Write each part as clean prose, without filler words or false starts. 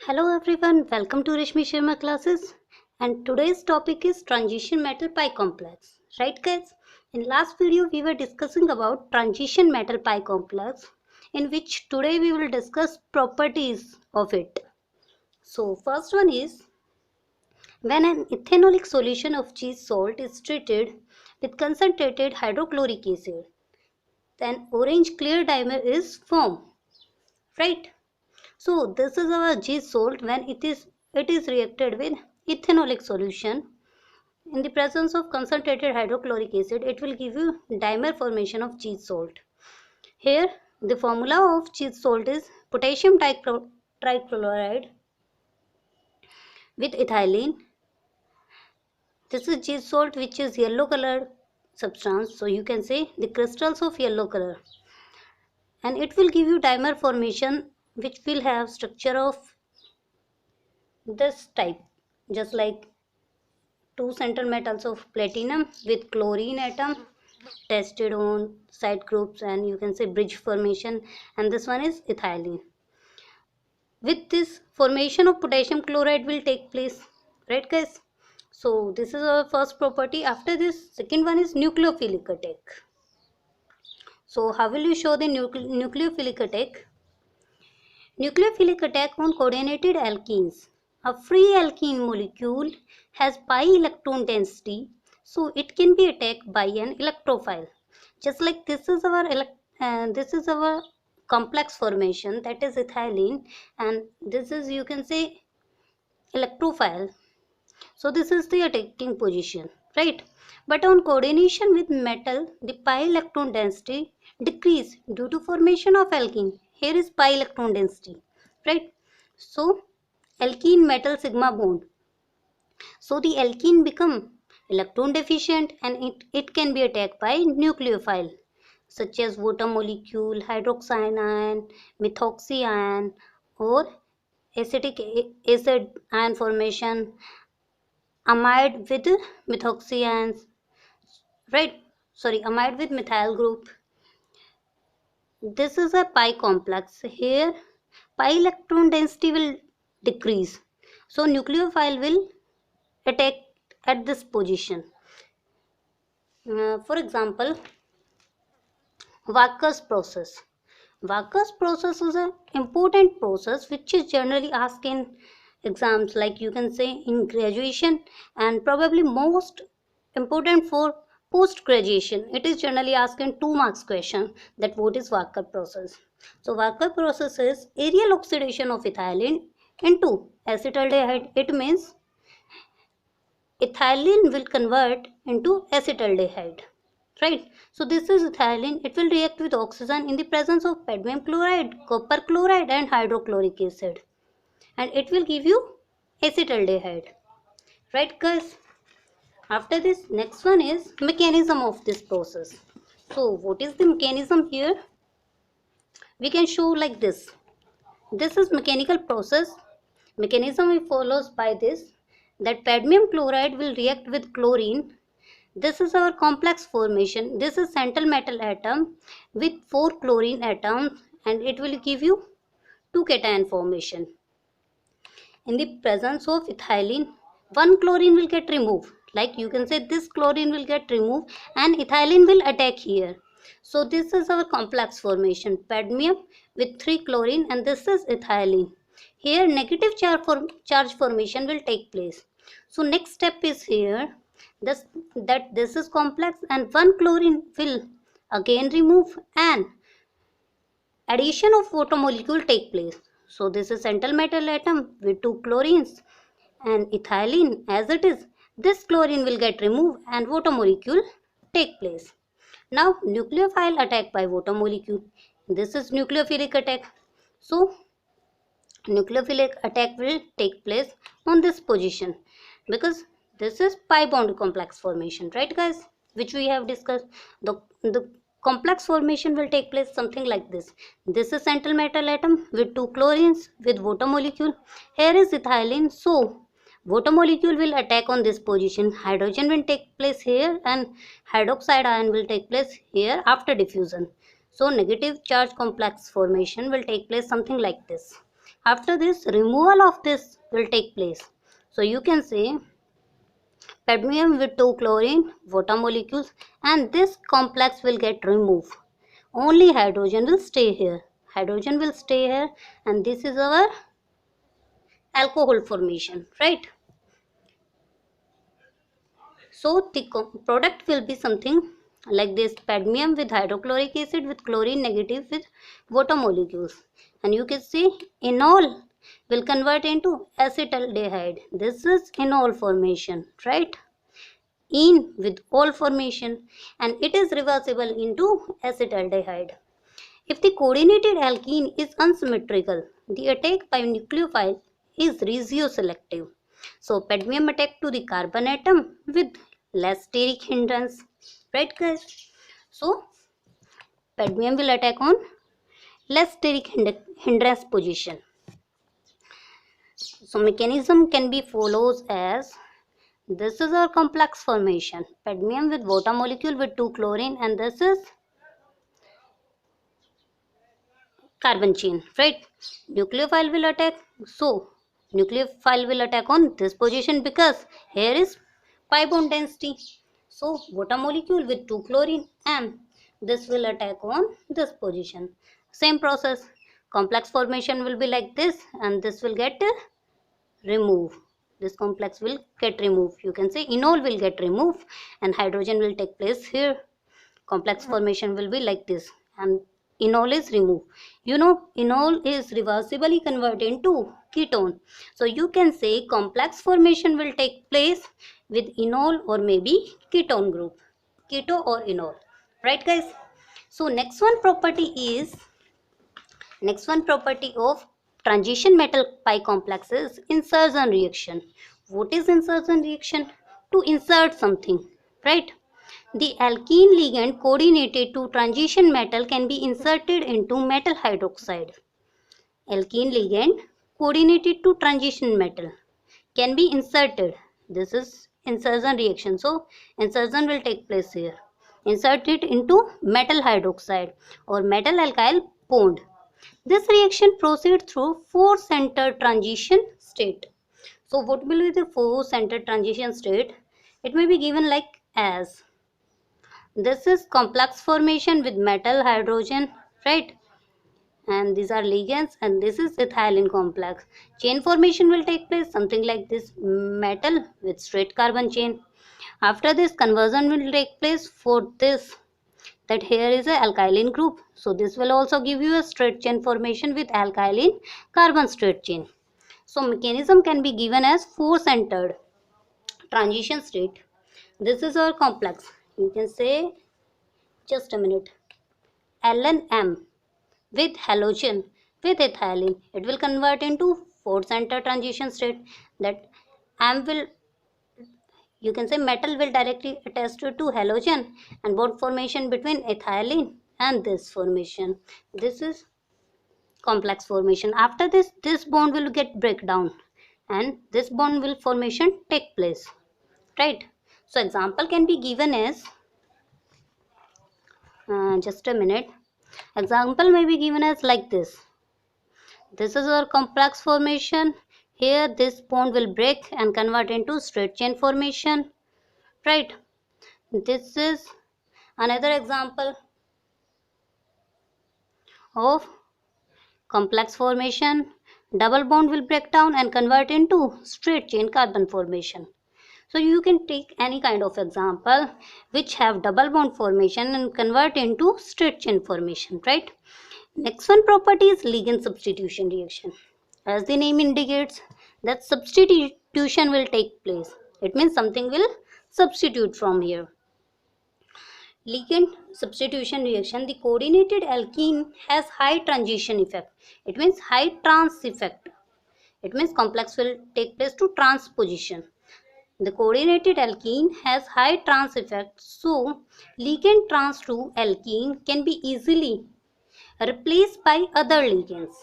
Hello everyone, welcome to Rishmi Sharma classes, and today's topic is transition metal pi complex. Right guys, in last video we were discussing about transition metal pi complex, in which today we will discuss properties of it. So first one is, when an ethanolic solution of cheese salt is treated with concentrated hydrochloric acid, then orange clear dimer is formed, right? So this is our cheese salt. When it is reacted with ethanolic solution in the presence of concentrated hydrochloric acid, it will give you dimer formation of cheese salt. Here the formula of cheese salt is potassium trichloride with ethylene. This is cheese salt which is yellow colored substance, so you can say the crystals of yellow color, and it will give you dimer formation which will have structure of this type, just like two central metals of platinum with chlorine atom tested on side groups, and you can say bridge formation, and this one is ethylene. With this, formation of potassium chloride will take place, right guys? So this is our first property. After this, second one is nucleophilic attack. So how will you show the nucleophilic attack? Nucleophilic attack on coordinated alkenes. A free alkene molecule has pi electron density, so it can be attacked by an electrophile. Just like this is our complex formation, that is ethylene, and this is, you can say, electrophile. So this is the attacking position, right? But on coordination with metal, the pi electron density decrease due to formation of alkene. Here is pi electron density, right? So alkene metal sigma bond. So the alkene become electron deficient, and it can be attacked by nucleophile such as water molecule, hydroxyanion, methoxyion, or acetic acid ion formation, amide with methoxyions, right? Sorry, amide with methyl group. This is a pi complex. Here pi electron density will decrease, so nucleophile will attack at this position. For example, Walker's process. Walker's process is an important process which is generally asked in exams, like you can say in graduation, and probably most important for post graduation. It is generally asked in 2 marks question, that what is Walker process. So Walker process is aerial oxidation of ethylene into acetaldehyde. It means ethylene will convert into acetaldehyde, right? So this is ethylene. It will react with oxygen in the presence of cadmium chloride, copper chloride, and hydrochloric acid, and it will give you acetaldehyde, right guys? After this, next one is mechanism of this process. So what is the mechanism here? We can show like this. This is mechanical process. Mechanism it follows by this, that cadmium chloride will react with chlorine. This is our complex formation. This is central metal atom with 4 chlorine atoms, and it will give you 2 cation formation. In the presence of ethylene, 1 chlorine will get removed. Like you can say this chlorine will get removed and ethylene will attack here. So this is our complex formation, cadmium with 3 chlorine, and this is ethylene. Here negative charge formation will take place. So next step is here, this is complex, and 1 chlorine will again remove, and addition of water molecule take place. So this is central metal atom with 2 chlorines and ethylene as it is. This chlorine will get removed and water molecule take place. Now nucleophile attack by water molecule. This is nucleophilic attack. So nucleophilic attack will take place on this position, because this is pi bond complex formation, right guys, which we have discussed. The complex formation will take place something like this. This is central metal atom with 2 chlorines with water molecule. Here is ethylene, so water molecule will attack on this position. Hydrogen will take place here and hydroxide ion will take place here after diffusion. So negative charge complex formation will take place something like this. After this, removal of this will take place. So you can say cadmium with 2 chlorine water molecules, and this complex will get removed. Only hydrogen will stay here. Hydrogen will stay here, and this is our alcohol formation, right? So the product will be something like this: cadmium with hydrochloric acid with chlorine negative with water molecules. And you can see enol will convert into acetaldehyde. This is enol formation, right? En with ol formation, and it is reversible into acetaldehyde. If the coordinated alkene is unsymmetrical, the attack by nucleophile is regioselective. So cadmium attack to the carbon atom with less steric hindrance, right guys? So cadmium will attack on less steric hindrance position. So mechanism can be follows as this is our complex formation: cadmium with water molecule with 2 chlorine, and this is carbon chain, right? Nucleophile will attack. So nucleophile will attack on this position because here is pi bond density. So water molecule with 2 chlorine, and this will attack on this position. Same process. Complex formation will be like this, and this will get removed. This complex will get removed. You can say enol will get removed, and hydrogen will take place here. Complex formation will be like this, and enol is removed. You know, enol is reversibly converted into ketone. So you can say complex formation will take place with enol or maybe ketone group, keto or enol, right guys? So next one property of transition metal pi complex is insertion reaction. What is insertion reaction? To insert something, right? The alkene ligand coordinated to transition metal can be inserted into metal hydroxide. Alkene ligand coordinated to transition metal can be inserted. This is insertion reaction. So insertion will take place here. Insert it into metal hydroxide or metal alkyl bond. This reaction proceeds through four-centered transition state. So what will be the four-centered transition state? It may be given like as. This is complex formation with metal hydrogen, right? And these are ligands, and this is ethylene complex. Chain formation will take place something like this: metal with straight carbon chain. After this, conversion will take place for this, that here is a alkyline group. So this will also give you a straight chain formation with alkyline carbon straight chain. So mechanism can be given as four-centered transition state. This is our complex. You can say, just a minute, LNM with halogen with ethylene. It will convert into four-centered transition state. That M will, you can say, metal will directly attach to halogen, and bond formation between ethylene and this formation. This is complex formation. After this bond will get breakdown, and this bond will formation take place, right? So example can be given as just a minute. Example may be given as like this. This is our complex formation. Here this bond will break and convert into straight chain formation, right? This is another example of complex formation. Double bond will break down and convert into straight chain carbon formation. So you can take any kind of example which have double bond formation and convert into straight chain formation, right? Next one property is ligand substitution reaction. As the name indicates, that substitution will take place. It means something will substitute from here. Ligand substitution reaction, the coordinated alkene has high transition effect. It means high trans effect. It means complex will take place to transposition. The coordinated alkene has high trans effect, so ligand trans to alkene can be easily replaced by other ligands.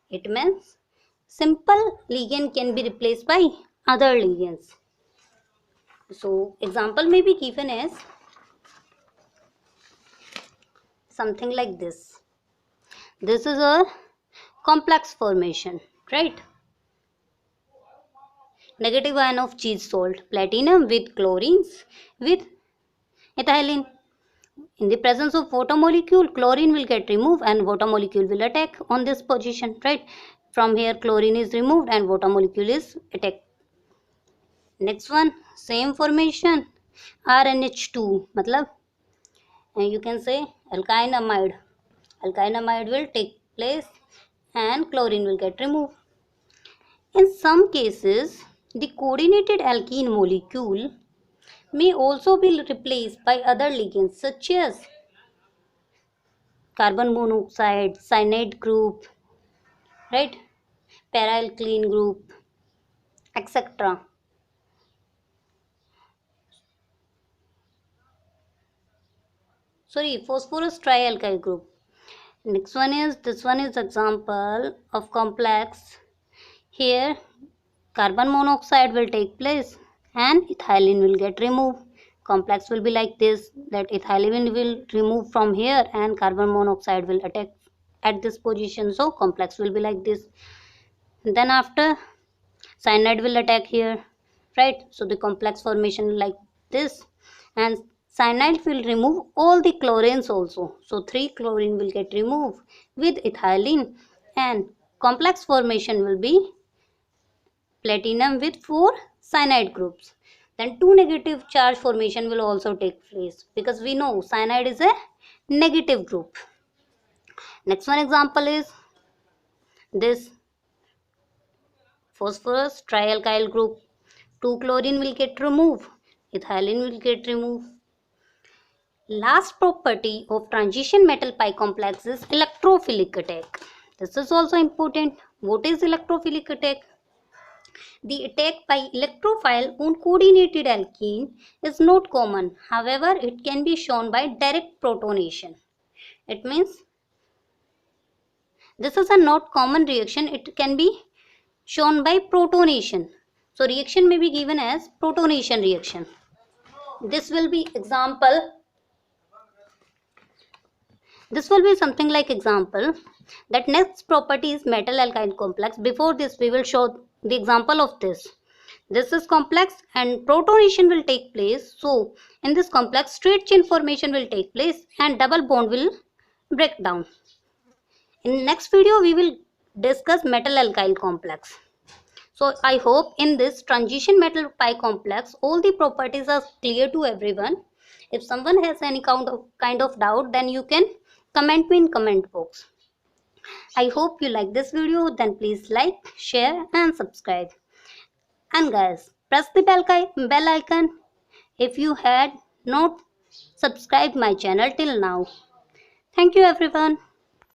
It means simple ligand can be replaced by other ligands. So example may be given as something like this. This is a complex formation. right? Negative ion of cheese salt, platinum with chlorines with ethylene. In the presence of water molecule, chlorine will get removed and water molecule will attack on this position, right? From here chlorine is removed and water molecule is attacked. Next one, same formation, RNH2, matlab you can say alkylamide. Alkylamide will take place and chlorine will get removed. In some cases, the coordinated alkene molecule may also be replaced by other ligands such as carbon monoxide, cyanide group, right? Para-alkene group, etc. Sorry, phosphorus trialkyl group. Next one is, this one is example of complex. Here carbon monoxide will take place and ethylene will get removed. Complex will be like this, that ethylene will remove from here and carbon monoxide will attack at this position. So complex will be like this. Then after cyanide will attack here, right? So the complex formation like this, and cyanide will remove all the chlorines also. So 3 chlorine will get removed with ethylene and complex formation will be platinum with 4 cyanide groups. Then 2 negative charge formation will also take place because we know cyanide is a negative group. Next one example is this phosphorus trialkyl group. 2 chlorine will get removed, ethylene will get removed. Last property of transition metal pi complex is electrophilic attack. This is also important. What is electrophilic attack? The attack by electrophile on coordinated alkene is not common. However, it can be shown by direct protonation. It means this is a not common reaction. It can be shown by protonation. So reaction may be given as protonation reaction. This will be example. This will be something like example. That next property is metal alkyl complex. Before this, we will show the example of this. This is complex and protonation will take place. So in this complex, straight chain formation will take place and double bond will break down. In next video, we will discuss metal alkyl complex. So I hope in this transition metal pi complex, all the properties are clear to everyone. If someone has any kind of doubt, then you can comment me in comment box. I hope you like this video. Then please like, share and subscribe. And guys, press the bell icon if you had not subscribed my channel till now. Thank you everyone.